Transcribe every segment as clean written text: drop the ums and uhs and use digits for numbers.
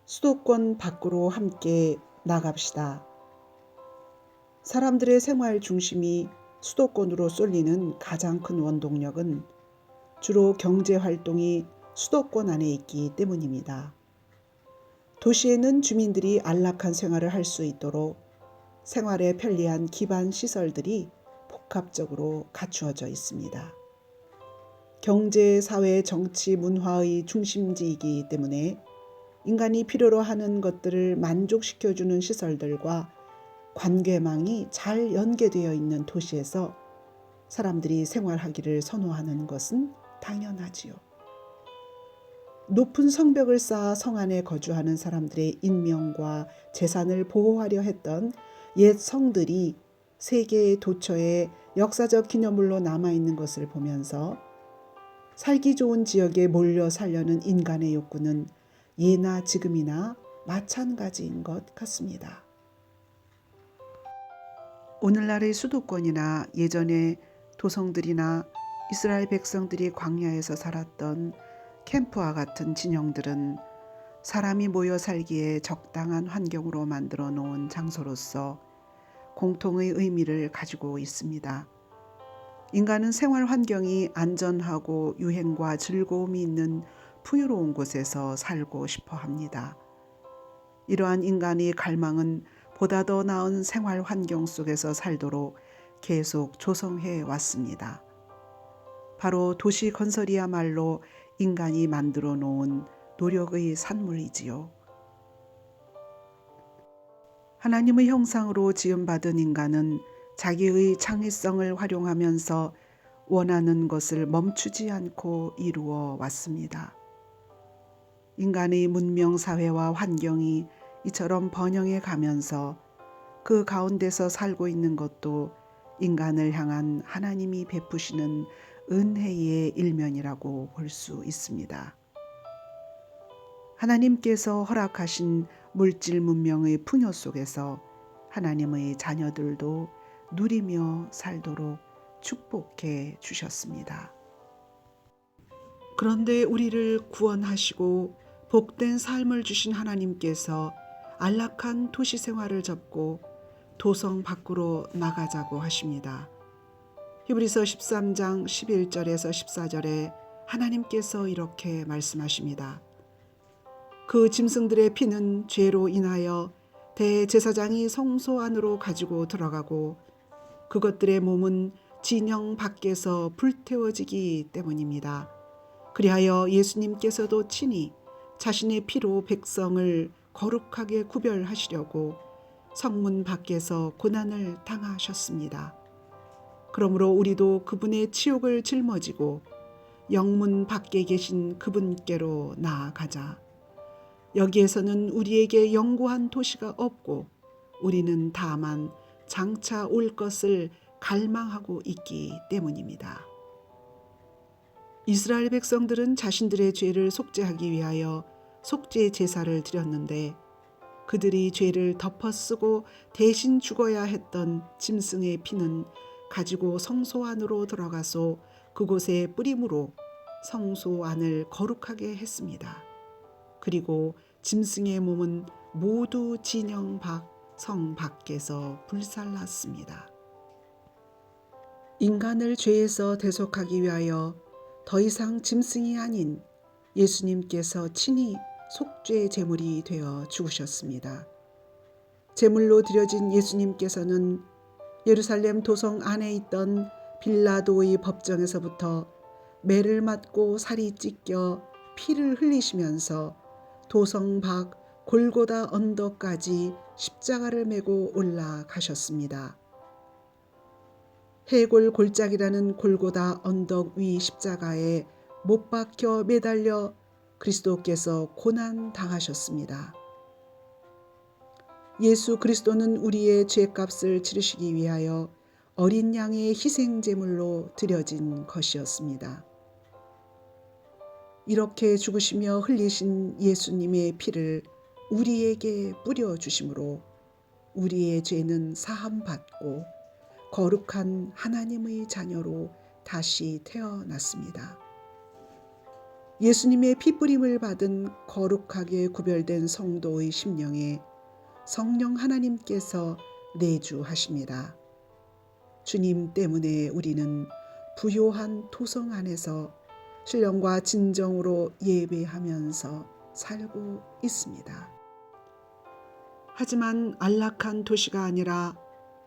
수도권 밖으로 함께 나갑시다. 사람들의 생활 중심이 수도권으로 쏠리는 가장 큰 원동력은 주로 경제 활동이 수도권 안에 있기 때문입니다. 도시에는 주민들이 안락한 생활을 할 수 있도록 생활에 편리한 기반 시설들이 복합적으로 갖추어져 있습니다. 경제, 사회, 정치, 문화의 중심지이기 때문에 인간이 필요로 하는 것들을 만족시켜주는 시설들과 관계망이 잘 연계되어 있는 도시에서 사람들이 생활하기를 선호하는 것은 당연하지요. 높은 성벽을 쌓아 성 안에 거주하는 사람들의 인명과 재산을 보호하려 했던 옛 성들이 세계의 도처에 역사적 기념물로 남아있는 것을 보면서 살기 좋은 지역에 몰려 살려는 인간의 욕구는 예나 지금이나 마찬가지인 것 같습니다. 오늘날의 수도권이나 예전의 도성들이나 이스라엘 백성들이 광야에서 살았던 캠프와 같은 진영들은 사람이 모여 살기에 적당한 환경으로 만들어 놓은 장소로서 공통의 의미를 가지고 있습니다. 인간은 생활 환경이 안전하고 유행과 즐거움이 있는 풍요로운 곳에서 살고 싶어 합니다. 이러한 인간의 갈망은 보다 더 나은 생활 환경 속에서 살도록 계속 조성해 왔습니다. 바로 도시 건설이야말로 인간이 만들어 놓은 노력의 산물이지요. 하나님의 형상으로 지음받은 인간은 자기의 창의성을 활용하면서 원하는 것을 멈추지 않고 이루어 왔습니다. 인간의 문명, 사회와 환경이 이처럼 번영해 가면서 그 가운데서 살고 있는 것도 인간을 향한 하나님이 베푸시는 은혜의 일면이라고 볼 수 있습니다. 하나님께서 허락하신 물질 문명의 풍요 속에서 하나님의 자녀들도 누리며 살도록 축복해 주셨습니다. 그런데 우리를 구원하시고 복된 삶을 주신 하나님께서 안락한 도시 생활을 접고 도성 밖으로 나가자고 하십니다. 히브리서 13장 11절에서 14절에 하나님께서 이렇게 말씀하십니다. 그 짐승들의 피는 죄로 인하여 대제사장이 성소 안으로 가지고 들어가고 그것들의 몸은 진영 밖에서 불태워지기 때문입니다. 그리하여 예수님께서도 친히 자신의 피로 백성을 거룩하게 구별하시려고 성문 밖에서 고난을 당하셨습니다. 그러므로 우리도 그분의 치욕을 짊어지고 영문 밖에 계신 그분께로 나아가자. 여기에서는 우리에게 영구한 도시가 없고 우리는 다만 장차 올 것을 갈망하고 있기 때문입니다. 이스라엘 백성들은 자신들의 죄를 속죄하기 위하여 속죄 제사를 드렸는데 그들이 죄를 덮어쓰고 대신 죽어야 했던 짐승의 피는 가지고 성소 안으로 들어가서 그곳에 뿌림으로 성소 안을 거룩하게 했습니다. 그리고 짐승의 몸은 모두 진영 밖 성 밖에서 불살랐습니다. 인간을 죄에서 대속하기 위하여 더 이상 짐승이 아닌 예수님께서 친히 속죄 제물이 되어 죽으셨습니다. 제물로 드려진 예수님께서는 예루살렘 도성 안에 있던 빌라도의 법정에서부터 매를 맞고 살이 찢겨 피를 흘리시면서 도성 밖 골고다 언덕까지 십자가를 메고 올라가셨습니다. 해골 골짜기라는 골고다 언덕 위 십자가에 못 박혀 매달려 그리스도께서 고난 당하셨습니다. 예수 그리스도는 우리의 죄값을 치르시기 위하여 어린 양의 희생 제물로 드려진 것이었습니다. 이렇게 죽으시며 흘리신 예수님의 피를 우리에게 뿌려주심으로 우리의 죄는 사함받고 거룩한 하나님의 자녀로 다시 태어났습니다. 예수님의 피뿌림을 받은 거룩하게 구별된 성도의 심령에 성령 하나님께서 내주하십니다. 주님 때문에 우리는 부요한 토성 안에서 신령과 진정으로 예배하면서 살고 있습니다. 하지만 안락한 도시가 아니라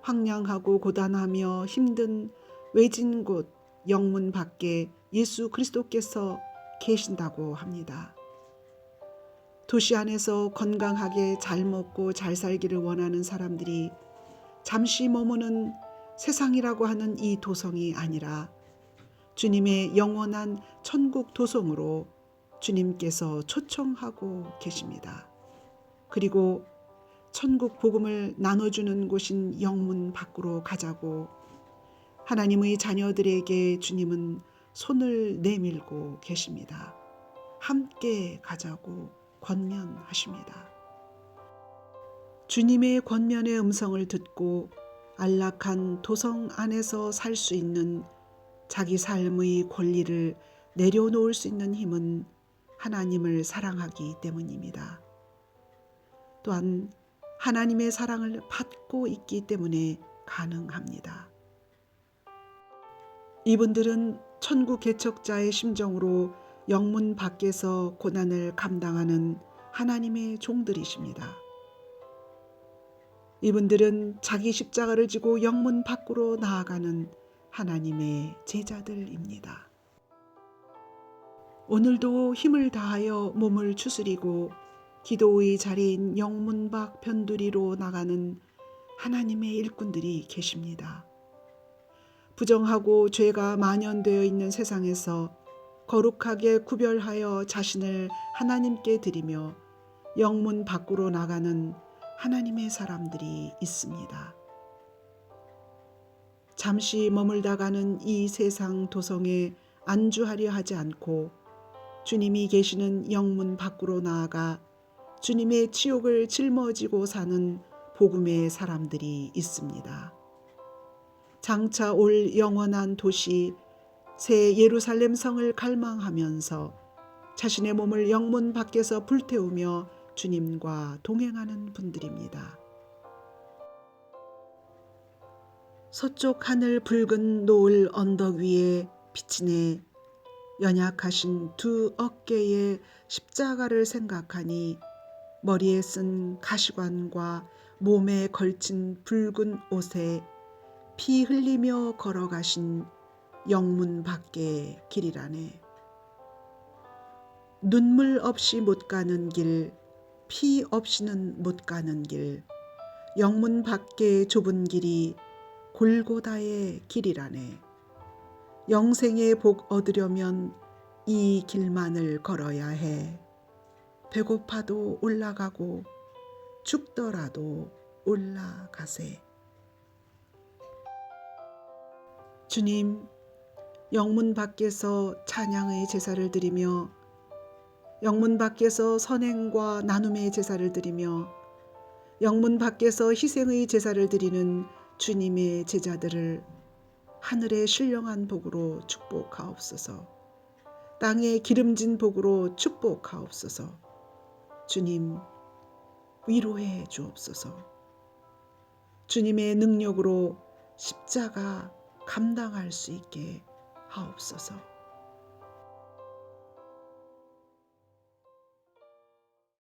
황량하고 고단하며 힘든 외진 곳 영문 밖에 예수 그리스도께서 계신다고 합니다. 도시 안에서 건강하게 잘 먹고 잘 살기를 원하는 사람들이 잠시 머무는 세상이라고 하는 이 도성이 아니라 주님의 영원한 천국 도성으로 주님께서 초청하고 계십니다. 그리고 천국 복음을 나눠주는 곳인 영문 밖으로 가자고 하나님의 자녀들에게 주님은 손을 내밀고 계십니다. 함께 가자고 권면하십니다. 주님의 권면의 음성을 듣고 안락한 도성 안에서 살 수 있는 자기 삶의 권리를 내려놓을 수 있는 힘은 하나님을 사랑하기 때문입니다. 또한 하나님의 사랑을 받고 있기 때문에 가능합니다. 이분들은 천국 개척자의 심정으로 영문 밖에서 고난을 감당하는 하나님의 종들이십니다. 이분들은 자기 십자가를 지고 영문 밖으로 나아가는 하나님의 제자들입니다. 오늘도 힘을 다하여 몸을 추스리고 기도의 자리인 영문 밖 변두리로 나가는 하나님의 일꾼들이 계십니다. 부정하고 죄가 만연되어 있는 세상에서 거룩하게 구별하여 자신을 하나님께 드리며 영문 밖으로 나가는 하나님의 사람들이 있습니다. 잠시 머물다 가는 이 세상 도성에 안주하려 하지 않고 주님이 계시는 영문 밖으로 나아가 주님의 치욕을 짊어지고 사는 복음의 사람들이 있습니다. 장차 올 영원한 도시 새 예루살렘 성을 갈망하면서 자신의 몸을 영문 밖에서 불태우며 주님과 동행하는 분들입니다. 서쪽 하늘 붉은 노을 언덕 위에 비치네 연약하신 두 어깨의 십자가를 생각하니 머리에 쓴 가시관과 몸에 걸친 붉은 옷에 피 흘리며 걸어가신 영문 밖의 길이라네. 눈물 없이 못 가는 길, 피 없이는 못 가는 길, 영문 밖의 좁은 길이 골고다의 길이라네. 영생의 복 얻으려면 이 길만을 걸어야 해. 배고파도 올라가고 죽더라도 올라가세. 주님, 영문 밖에서 찬양의 제사를 드리며 영문 밖에서 선행과 나눔의 제사를 드리며 영문 밖에서 희생의 제사를 드리는 주님의 제자들을 하늘의 신령한 복으로 축복하옵소서. 땅의 기름진 복으로 축복하옵소서. 주님, 위로해 주옵소서. 주님의 능력으로 십자가 감당할 수 있게 하옵소서.